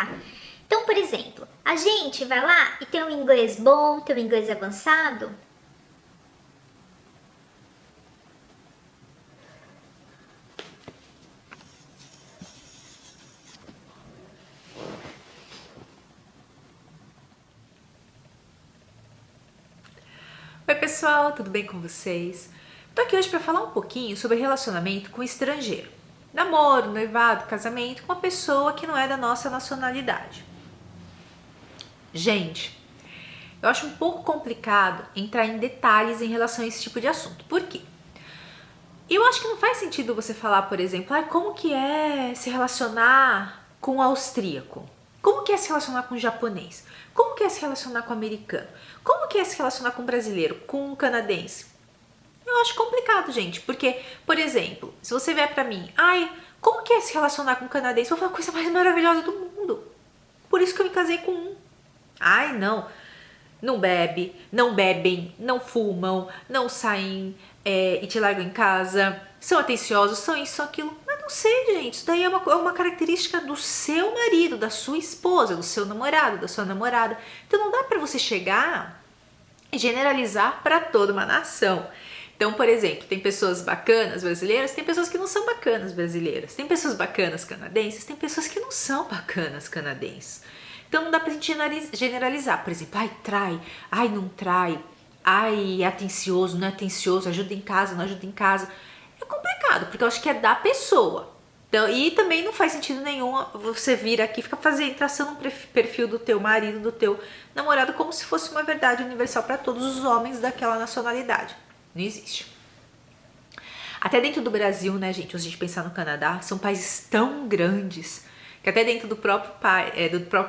tá? Então, por exemplo, a gente vai lá e tem um inglês bom, tem um inglês avançado. Oi pessoal, tudo bem com vocês? Tô aqui hoje para falar um pouquinho sobre relacionamento com estrangeiro. Namoro, noivado, casamento com uma pessoa que não é da nossa nacionalidade. Gente, eu acho um pouco complicado entrar em detalhes em relação a esse tipo de assunto. Por quê? Eu acho que não faz sentido você falar, por exemplo, como que é se relacionar com o austríaco? Como que é se relacionar com o japonês? Como que é se relacionar com o americano? Como que é se relacionar com o brasileiro, com o canadense? Eu acho complicado, gente, porque, por exemplo, se você vier pra mim, como que é se relacionar com o canadense? Eu vou falar a coisa mais maravilhosa do mundo. Por isso que eu me casei com um. Não bebe, não bebem, não fumam, não saem e te largam em casa, são atenciosos, são isso, são aquilo. Mas não sei, gente, isso daí é uma característica do seu marido, da sua esposa, do seu namorado, da sua namorada. Então não dá pra você chegar e generalizar pra toda uma nação. Então, por exemplo, tem pessoas bacanas brasileiras, tem pessoas que não são bacanas brasileiras. Tem pessoas bacanas canadenses, tem pessoas que não são bacanas canadenses. Então não dá pra gente generalizar. Por exemplo, trai, não trai, é atencioso, não é atencioso, ajuda em casa, não ajuda em casa. É complicado, porque eu acho que é da pessoa. Então, e também não faz sentido nenhum você vir aqui e ficar traçando um perfil do teu marido, do teu namorado, como se fosse uma verdade universal para todos os homens daquela nacionalidade. Não existe. Até dentro do Brasil, né, gente, se a gente pensar no Canadá, são países tão grandes que até dentro do próprio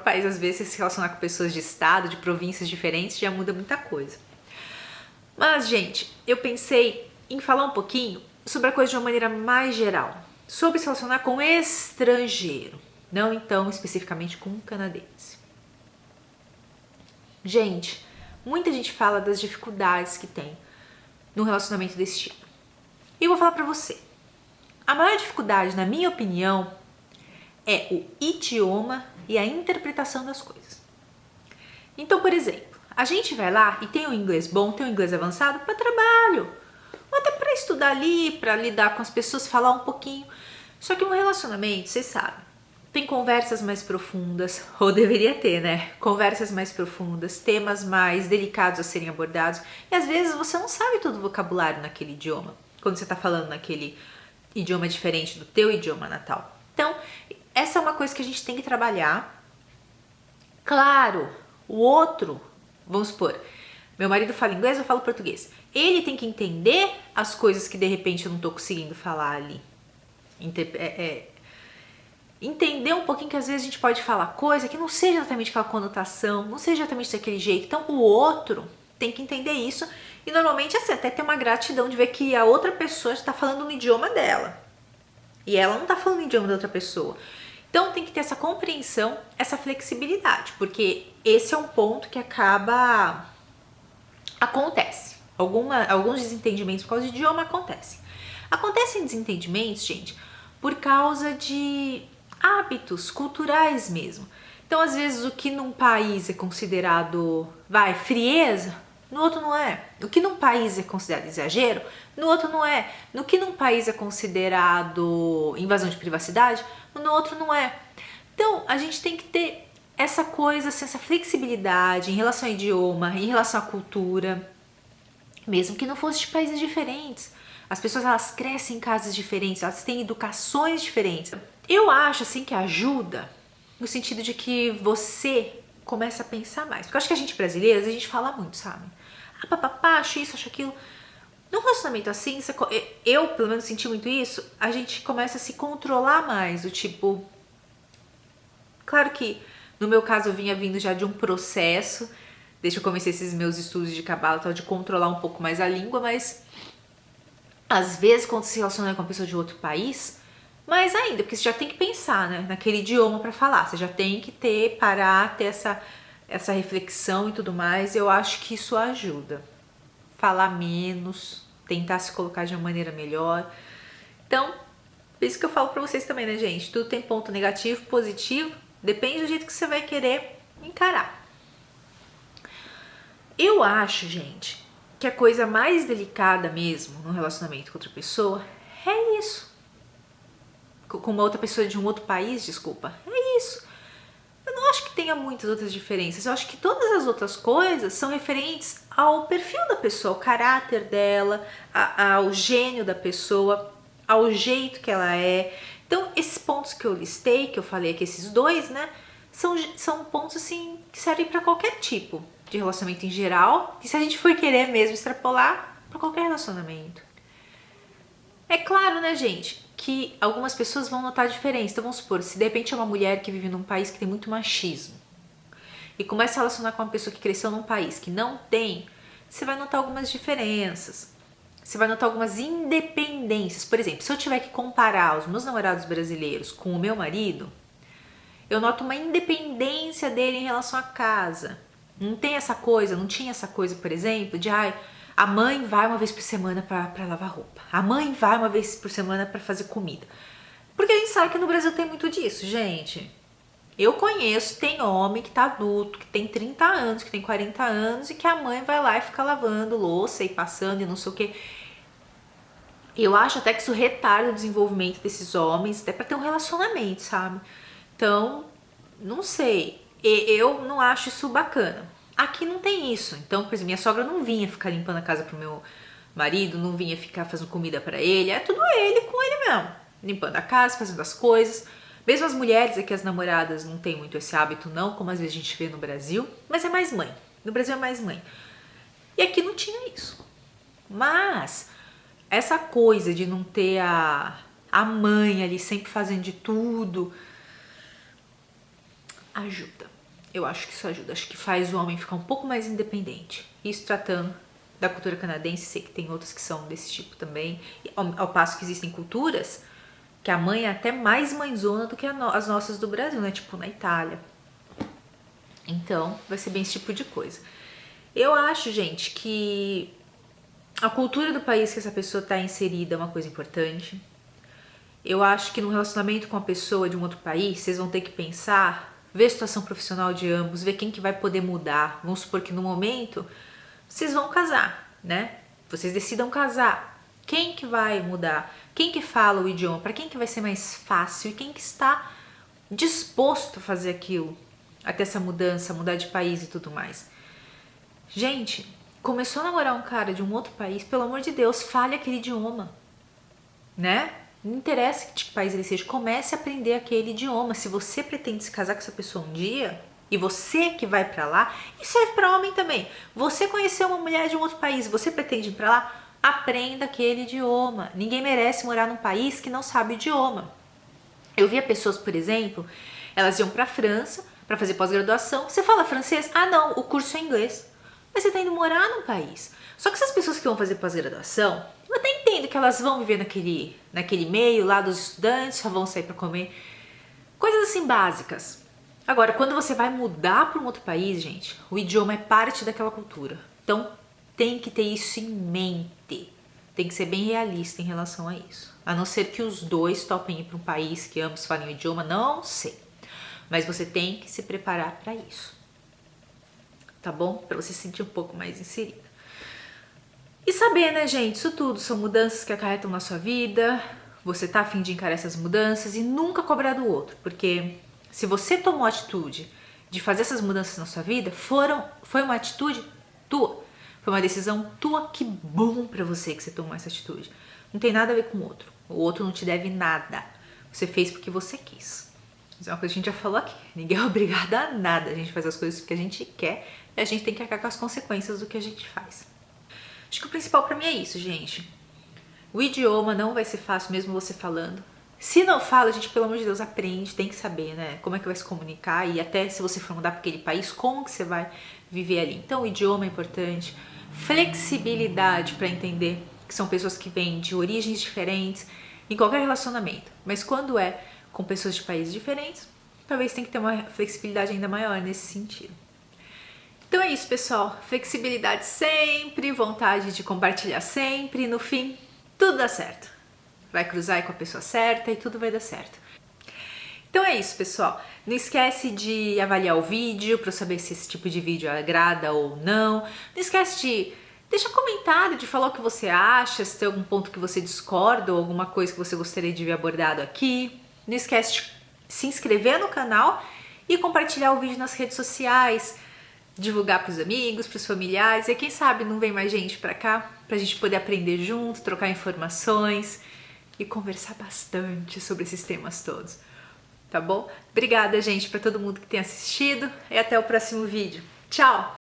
país, às vezes, se relacionar com pessoas de estado, de províncias diferentes, já muda muita coisa. Mas, gente, eu pensei em falar um pouquinho sobre a coisa de uma maneira mais geral, sobre se relacionar com estrangeiro, não então especificamente com um canadense. Gente, muita gente fala das dificuldades que tem no relacionamento desse tipo. E eu vou falar pra você. A maior dificuldade, na minha opinião, é o idioma e a interpretação das coisas. Então, por exemplo, a gente vai lá e tem um inglês bom, tem um inglês avançado para trabalho, ou até para estudar ali, para lidar com as pessoas, falar um pouquinho. Só que um relacionamento, vocês sabem, tem conversas mais profundas, ou deveria ter, né? Conversas mais profundas, temas mais delicados a serem abordados. E às vezes você não sabe todo o vocabulário naquele idioma, quando você tá falando naquele idioma diferente do teu idioma natal. Então, essa é uma coisa que a gente tem que trabalhar. Claro, o outro, vamos supor, meu marido fala inglês, eu falo português. Ele tem que entender as coisas que de repente eu não tô conseguindo falar ali. Entender um pouquinho que às vezes a gente pode falar coisa que não seja exatamente aquela conotação, não seja exatamente daquele jeito. Então o outro tem que entender isso e normalmente assim, até ter uma gratidão de ver que a outra pessoa já tá falando no idioma dela e ela não tá falando no idioma da outra pessoa. Então tem que ter essa compreensão, essa flexibilidade, porque esse é um ponto que acontece. Alguns desentendimentos por causa do idioma acontecem. Acontecem desentendimentos, gente, por causa de hábitos culturais mesmo. Então, às vezes, o que num país é considerado, frieza, no outro não é. O que num país é considerado exagero, no outro não é. No que num país é considerado invasão de privacidade, no outro não é. Então, a gente tem que ter essa coisa, assim, essa flexibilidade em relação ao idioma, em relação à cultura, mesmo que não fosse de países diferentes. As pessoas, elas crescem em casas diferentes, elas têm educações diferentes. Eu acho, assim, que ajuda no sentido de que você começa a pensar mais. Porque eu acho que a gente brasileiras, a gente fala muito, sabe? Papapá, acho isso, acho aquilo. Num relacionamento assim, eu pelo menos senti muito isso, a gente começa a se controlar mais, o tipo... Claro que no meu caso eu vinha vindo já de um processo, desde que eu comecei esses meus estudos de cabala, de controlar um pouco mais a língua, mas às vezes quando se relaciona com uma pessoa de outro país, mais ainda, porque você já tem que pensar, né, naquele idioma para falar, você já tem que parar, ter essa reflexão e tudo mais. Eu acho que isso ajuda. Falar menos, tentar se colocar de uma maneira melhor. Então, por isso que eu falo pra vocês também, né, gente? Tudo tem ponto negativo, positivo, Depende do jeito que você vai querer encarar. Eu acho, gente, que a coisa mais delicada mesmo no relacionamento com outra pessoa é isso. Com uma outra pessoa de um outro país, desculpa. É isso. Eu não acho que tenha muitas outras diferenças. Eu acho que todas as outras coisas são referentes ao perfil da pessoa, ao caráter dela, ao gênio da pessoa, ao jeito que ela é. Então, esses pontos que eu listei, que eu falei aqui, esses dois, né, são pontos assim que servem para qualquer tipo de relacionamento em geral. E se a gente for querer mesmo extrapolar, para qualquer relacionamento. É claro, né, gente, que algumas pessoas vão notar a diferença. Então vamos supor, se de repente é uma mulher que vive num país que tem muito machismo e começa a relacionar com uma pessoa que cresceu num país que não tem, você vai notar algumas diferenças. Você vai notar algumas independências. Por exemplo, se eu tiver que comparar os meus namorados brasileiros com o meu marido, eu noto uma independência dele em relação à casa. Não tem essa coisa, não tinha essa coisa, por exemplo, de a mãe vai uma vez por semana para lavar roupa. A mãe vai uma vez por semana para fazer comida. Porque a gente sabe que no Brasil tem muito disso, gente. Eu conheço, tem homem que tá adulto, que tem 30 anos, que tem 40 anos e que a mãe vai lá e fica lavando louça e passando e não sei o que. Eu acho até que isso retarda o desenvolvimento desses homens, até pra ter um relacionamento, sabe? Então, não sei. Eu não acho isso bacana. Aqui não tem isso. Então, por exemplo, minha sogra não vinha ficar limpando a casa pro meu marido, não vinha ficar fazendo comida pra ele. É tudo ele com ele mesmo. Limpando a casa, fazendo as coisas. Mesmo as mulheres, aqui as namoradas não tem muito esse hábito não, como às vezes a gente vê no Brasil. Mas é mais mãe. No Brasil é mais mãe. E aqui não tinha isso. Mas essa coisa de não ter a mãe ali sempre fazendo de tudo ajuda. Eu acho que isso ajuda. Acho que faz o homem ficar um pouco mais independente. Isso tratando da cultura canadense, sei que tem outras que são desse tipo também. Ao passo que existem culturas que a mãe é até mais mãezona do que as nossas do Brasil, né? Tipo na Itália. Então, vai ser bem esse tipo de coisa. Eu acho, gente, que a cultura do país que essa pessoa está inserida é uma coisa importante. Eu acho que no relacionamento com a pessoa de um outro país, vocês vão ter que pensar, ver a situação profissional de ambos, ver quem que vai poder mudar. Vamos supor que no momento vocês vão casar, né? Vocês decidam casar. Quem que vai mudar? Quem que fala o idioma? Para quem que vai ser mais fácil? E quem que está disposto a fazer aquilo? Até essa mudança, mudar de país e tudo mais. Gente, começou a namorar um cara de um outro país, pelo amor de Deus, fale aquele idioma, né? Não interessa de que país ele seja, comece a aprender aquele idioma. Se você pretende se casar com essa pessoa um dia, e você que vai pra lá, e serve pra homem também. Você conheceu uma mulher de um outro país, você pretende ir pra lá, aprenda aquele idioma. Ninguém merece morar num país que não sabe o idioma. Eu via pessoas, por exemplo, elas iam pra França pra fazer pós-graduação. Você fala francês? Ah não, o curso é inglês. Mas você tá indo morar num país. Só que essas pessoas que vão fazer pós-graduação, eu até entendo que elas vão viver naquele meio lá dos estudantes, só vão sair pra comer. Coisas assim básicas. Agora, quando você vai mudar para um outro país, gente, o idioma é parte daquela cultura. Então, tem que ter isso em mente. Tem que ser bem realista em relação a isso. A não ser que os dois topem ir para um país que ambos falem o idioma, não sei. Mas você tem que se preparar para isso. Tá bom? Para você se sentir um pouco mais inserida. E saber, né, gente, isso tudo são mudanças que acarretam na sua vida. Você tá a fim de encarar essas mudanças e nunca cobrar do outro. Porque se você tomou a atitude de fazer essas mudanças na sua vida, foi uma atitude tua. Foi uma decisão tua, que bom pra você que você tomou essa atitude. Não tem nada a ver com o outro. O outro não te deve nada. Você fez porque você quis. Isso é uma coisa que a gente já falou aqui. Ninguém é obrigado a nada. A gente faz as coisas porque a gente quer e a gente tem que arcar com as consequências do que a gente faz. Acho que o principal pra mim é isso, gente. O idioma não vai ser fácil mesmo você falando. Se não fala, gente, pelo amor de Deus, aprende, tem que saber, né? Como é que vai se comunicar e até se você for mudar para aquele país, como que você vai viver ali. Então, o idioma é importante. Flexibilidade para entender que são pessoas que vêm de origens diferentes em qualquer relacionamento. Mas quando é com pessoas de países diferentes, talvez tenha que ter uma flexibilidade ainda maior nesse sentido. Então é isso, pessoal. Flexibilidade sempre, vontade de compartilhar sempre e no fim, tudo dá certo. Vai cruzar aí com a pessoa certa e tudo vai dar certo. Então é isso, pessoal. Não esquece de avaliar o vídeo para saber se esse tipo de vídeo agrada ou não. Não esquece de deixar comentário, de falar o que você acha, se tem algum ponto que você discorda ou alguma coisa que você gostaria de ver abordado aqui. Não esquece de se inscrever no canal e compartilhar o vídeo nas redes sociais, divulgar para os amigos, para os familiares, e quem sabe não vem mais gente para cá, para a gente poder aprender junto, trocar informações e conversar bastante sobre esses temas todos, tá bom? Obrigada, gente, para todo mundo que tem assistido e até o próximo vídeo. Tchau!